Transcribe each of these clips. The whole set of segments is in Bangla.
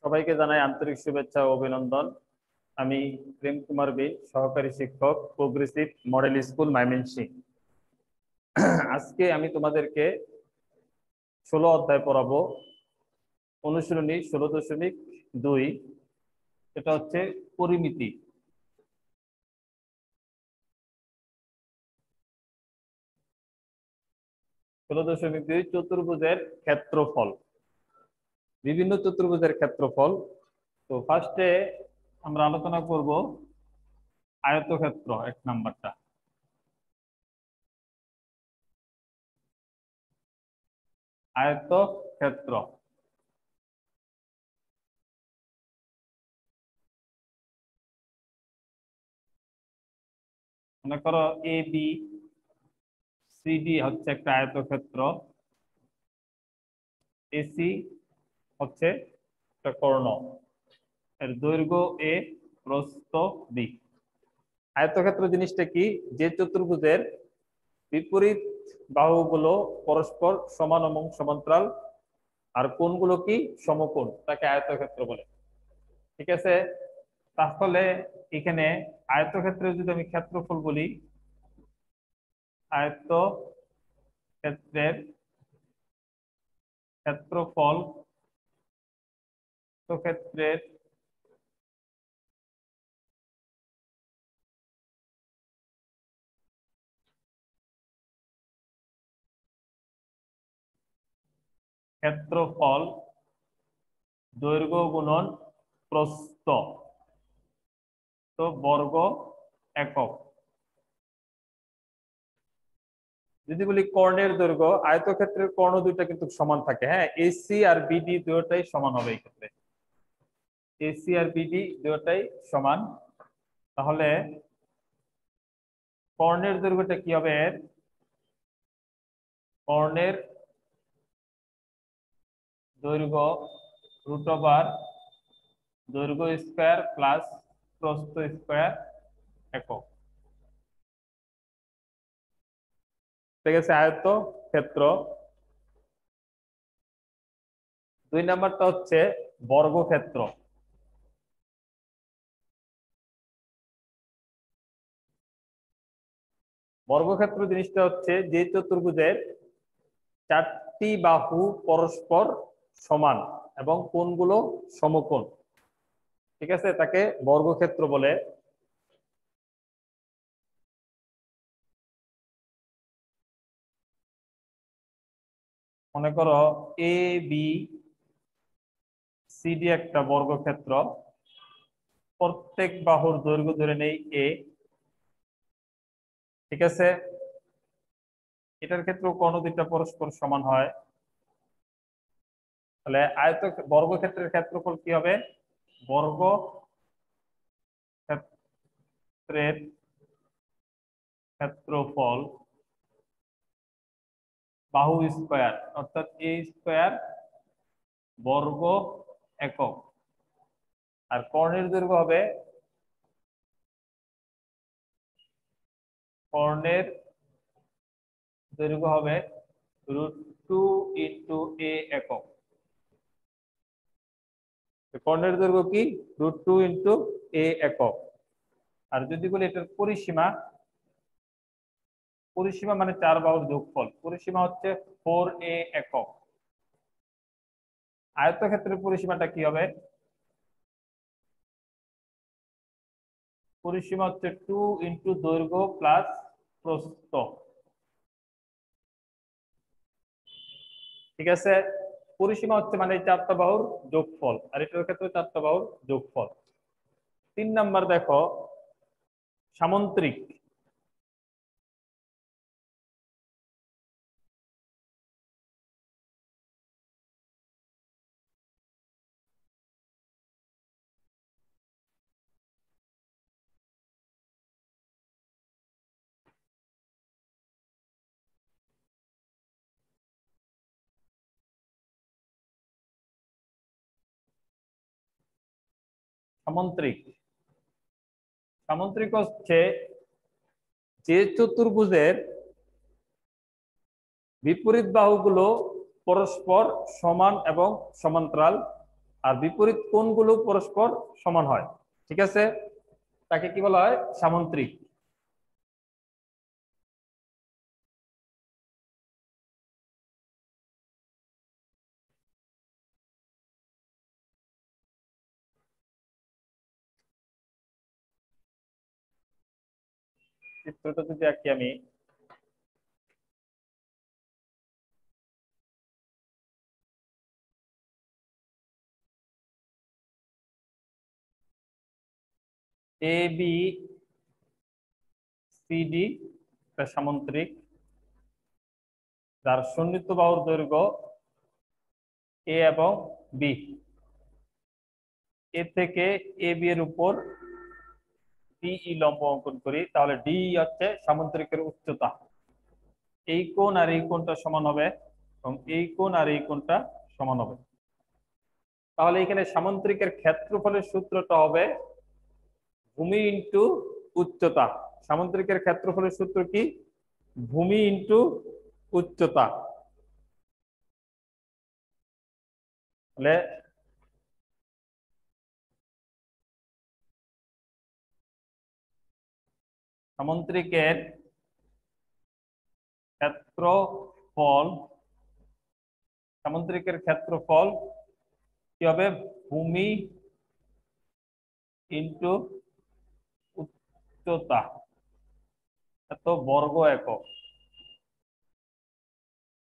সবাইকে জানাই আন্তরিক শুভেচ্ছা ও অভিনন্দন। আমি প্রেম কুমার বি, সহকারী শিক্ষক, প্রোগ্রেসিভ মডেল স্কুল ময়মনসিংহ। আজকে আমি তোমাদেরকে 16 অধ্যায় পড়াবো। অনুশীলনী 16.2, এটা হচ্ছে পরিমিতি। 16.2 চতুর্ভুজের ক্ষেত্রফল, বিভিন্ন চতুর্ভুজের ক্ষেত্রফল। তো ফার্স্টে আমরা আলোচনা করব আয়তক্ষেত্র, 1 নাম্বারটা। আয়তক্ষেত্র মনে করো এ বি সি ডি হচ্ছে একটা আয়তক্ষেত্র, এসি হচ্ছে একটা কর্ণ, এর দৈর্ঘ্য এ, প্রস্থ বি। আয়তক্ষেত্র জিনিসটা কি? যে চতুর্ভুজের বিপরীত বাহুগুলো পরস্পর সমান এবং সমান্তরাল, আর কোণগুলো কি সমকোণ, তাকে আয়তক্ষেত্র বলে। ঠিক আছে, তাহলে এখানে আয়তক্ষেত্রের যদি আমি ক্ষেত্রফল বলি, আয়তক্ষেত্রের ক্ষেত্রফল, ক্ষেত্রের ক্ষেত্রফল দৈর্ঘ্য গুণন প্রস্থ, তো বর্গ একক। যদি বলি কর্ণের দৈর্ঘ্য, আয়তক্ষেত্রের কর্ণ দুইটা কিন্তু সমান থাকে। হ্যাঁ, এসি আর বিডি দুটোটাই সমান হবে এই ক্ষেত্রে, এসি আর বিডি দুটোটাই সমান। তাহলে কর্ণের দৈর্ঘ্যটা কি হবে? কর্ণের দৈর্ঘ্য √, দৈর্ঘ্য স্কয়ার প্লাস প্রস্থ স্কয়ার একক। ঠিক আছে, আয়তক্ষেত্র। 2 নাম্বারটা হচ্ছে বর্গক্ষেত্র। বর্গক্ষেত্র জিনিসটা হচ্ছে যে চতুর্ভুজের 4টি বাহু পরস্পর সমান এবং কোণগুলো সমকোণ, ঠিক আছে, তাকে বর্গক্ষেত্র বলে। মনে করো এ বি সি ডি একটা বর্গক্ষেত্র, প্রত্যেক বাহুর দৈর্ঘ্য ধরে নেই এ। ঠিক আছে, এটার ক্ষেত্রেও কোণ দুইটা পরস্পর সমান হয়। তাহলে বর্গক্ষেত্রের ক্ষেত্রফল কি হবে? বর্গক্ষেত্রের ক্ষেত্রফল বাহু স্কয়ার, অর্থাৎ এ স্কয়ার বর্গ একক, আর কর্ণের দৈর্ঘ্য হবে, কর্ণের দৈর্ঘ্য হবে √2 ইন্টু এ একক। কর্ণের দৈর্ঘ্য কি? √2 ইন্টু এ একক। আর যদি বলি এটার পরিসীমা, পরিসীমা মানে 4 বাহুর যোগফল, পরিসীমা হচ্ছে 4a একক। আয়তক্ষেত্রের পরিসীমাটা কি হবে? পরিসীমা হচ্ছে 2 ইন্টু দৈর্ঘ্য প্লাস প্রস্থ। ঠিক আছে, পরিসীমা হচ্ছে মানে 4টা বাহুর যোগফল, আর এটার ক্ষেত্রে 4টা বাহুর যোগফল। 3 নাম্বার দেখো সামন্ত্রিক। সামন্ত্রিক, সামন্ত্রিক হচ্ছে যে চতুর্ভুজের বিপরীত বাহুগুলো পরস্পর সমান এবং সমান্তরাল, আর বিপরীত কোণগুলো পরস্পর সমান হয়, ঠিক আছে, তাকে কি বলা হয়? সামন্ত্রিক। চিত্রটা যদি আঁকি আমি, এ বি সি ডি একটা সামন্ত্রিক, যার সন্নিহিত বাহুর দৈর্ঘ্য এ এবং বি। এ থেকে এ বি এর উপর ডিই লম্ব অঙ্কন করি, তাহলে ডি হচ্ছে সামন্ত্রিকের উচ্চতা। এই কোণ আর এই কোণটা সমান হবে এবং এই কোণ আর এই কোণটা সমান হবে। তাহলে এখানে সামন্ত্রিকের ক্ষেত্রফলের সূত্রটা হবে ভূমি ইন্টু উচ্চতা। সামন্ত্রিকের ক্ষেত্রফলের সূত্র কি? ভূমি ইন্টু উচ্চতা। তাহলে সামন্ত্রিকের ক্ষেত্রফল, সামন্ত্রিকের ক্ষেত্রফল কি হবে? ভূমি ইন্টু উচ্চতা, এত বর্গ একক,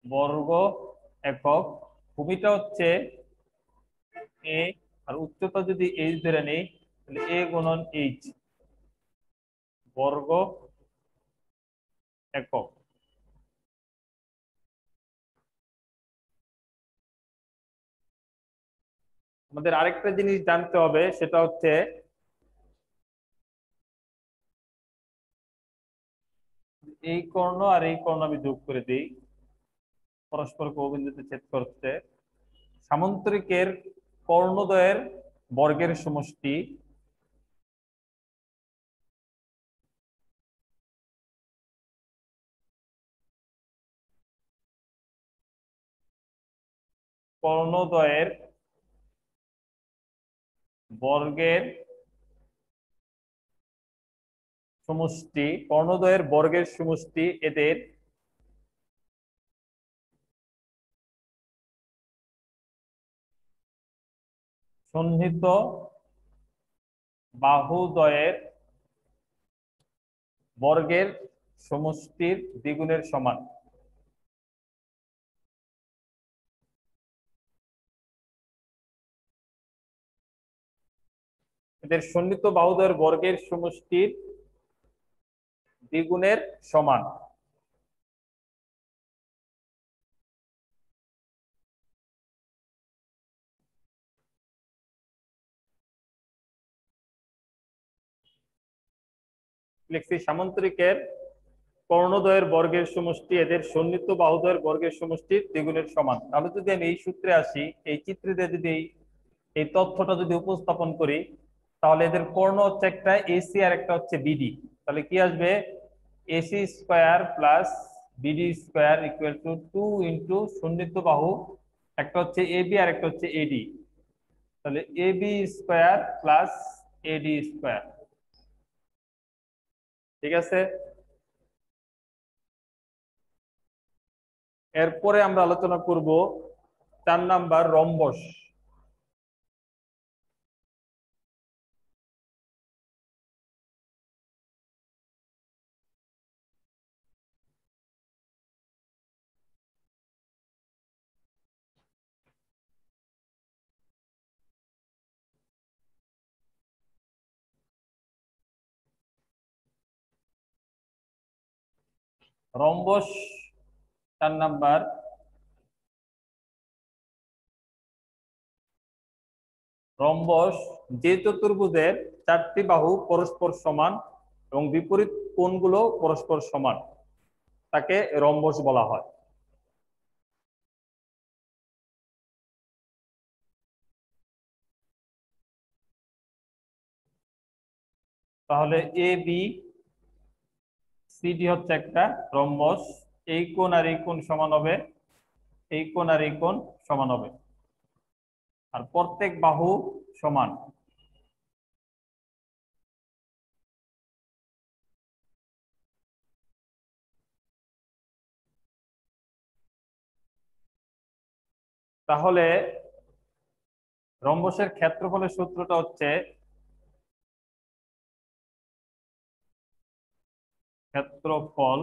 বর্গ একক। ভূমিটা হচ্ছে এ, আর উচ্চতা যদি এইচ ধরে নেই, তাহলে এ গুণন এইচ, বর্গ একক। আমাদের আরেকটা জিনিস জানতে হবে, সেটা হচ্ছে এই কর্ণ আর এই কর্ণ আমি যোগ করে দিই, পরস্পরকে অবিন্দুতে ছেদ করতে। সামন্ত্রিকের কর্ণদ্বয়ের বর্গের সমষ্টি কর্ণদ্বয়ের বর্গের সমষ্টি, কর্ণদ্বয়ের বর্গের সমষ্টি এদের সন্নিহিত বাহুদ্বয়ের বর্গের সমষ্টির দ্বিগুণের সমান। এদের সন্নিহিত বাহুদ্বয়ের বর্গের সমষ্টির দ্বিগুণের সমান। লিখছি সামন্ত্রিকের কর্ণদ্বয়ের বর্গের সমষ্টি এদের সন্নিহিত বাহুদ্বয়ের বর্গের সমষ্টির দ্বিগুণের সমান। তাহলে যদি আমি এই সূত্রে আসি, এই চিত্রে যদি এই তথ্যটা যদি উপস্থাপন করি, তাহলে এদের কর্ণ হচ্ছে একটা এসি আর একটা হচ্ছে বিডি। তাহলে কি আসবে? AC square plus BD square equal to 2 into সন্নিহিত বাহু, একটা হচ্ছে এবি আর একটা হচ্ছে এডি। তাহলে AB square plus AD square, ঠিক আছে। এরপরে আমরা আলোচনা করব 4 number rhombus. Rhombus 4 number, rhombus যে চতুর্ভুজের 4টি বাহু পরস্পর সমান এবং বিপরীত কোণগুলো পরস্পর সমান, তাকে রম্বস বলা হয়। তাহলে এ বি সিডি হচ্ছে একটা রম্বস। এই কোণ আর এই কোণ সমান হবে, এই কোণ আর এই কোণ সমান হবে। আর প্রত্যেক বাহু সমান। তাহলে রম্বসের ক্ষেত্রফলের সূত্রটা হচ্ছে ক্ষেত্রফল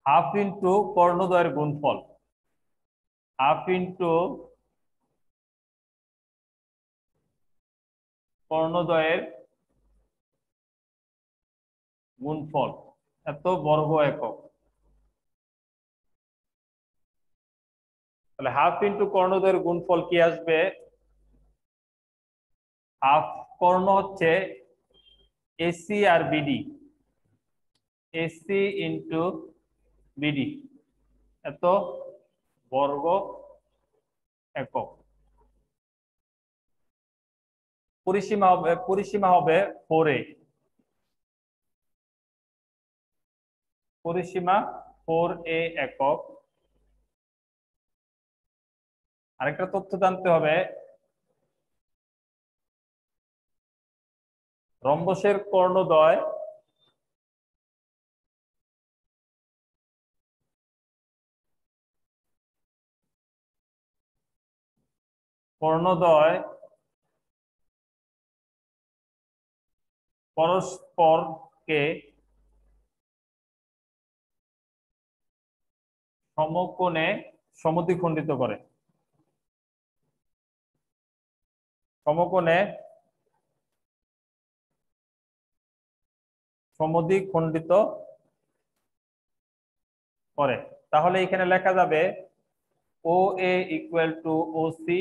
হাফ ইন্টু কর্ণদ্বয়ের গুণফল, হাফ ইন্টু কর্ণদ্বয়ের গুণফল এত বর্গ একক। তাহলে হাফ ইন্টু কর্ণদ্বয়ের গুণফল কি আসবে? হাফ কর্ণ হচ্ছে এসি আর বিডি, এসি ইন্টু বিডি এত বর্গ একক। পরিসীমা হবে 4a, পরিসীমা 4a একক। আরেকটা তথ্য জানতে হবে, রম্বসের কর্ণদ্বয় পরস্পরকে সমকোণে সমদ্বিখণ্ডিত করে, সমকোণে সমদ্বিখণ্ডিত করে। তাহলে এখানে লেখা যাবে O A equal to O C,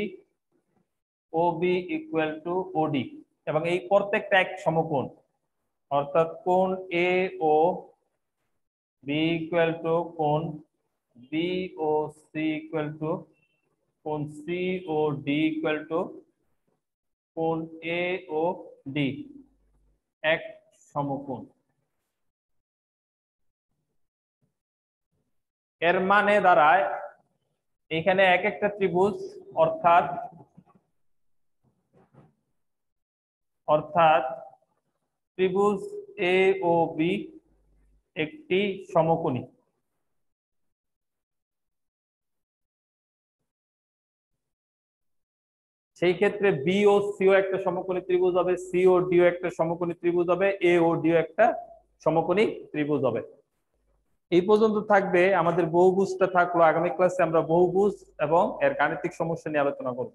O B equal to OD, এবং এই প্রত্যেকটা এক সমকোণ, অর্থাৎ কোণ A O B equal to কোণ B O C equal to কোণ C O D equal to কোণ এ ও ডি, এক সমকোণ। এর মানে দাঁড়ায় এখানে এক একটা ত্রিভুজ অর্থাৎ ত্রিভুজ এ ও বি একটি সমকোণী। সেই ক্ষেত্রে বি ও সি ও একটা সমকোণী ত্রিভুজ হবে, সি ও ডি ও একটা সমকোণী ত্রিভুজ হবে, এ ও ডি ও একটা সমকোণী ত্রিভুজ হবে। এই পর্যন্ত থাকবে আমাদের বহুভুজটা থাকলো। আগামী ক্লাসে আমরা বহুভুজ এবং এর গাণিতিক সমস্যা নিয়ে আলোচনা করব।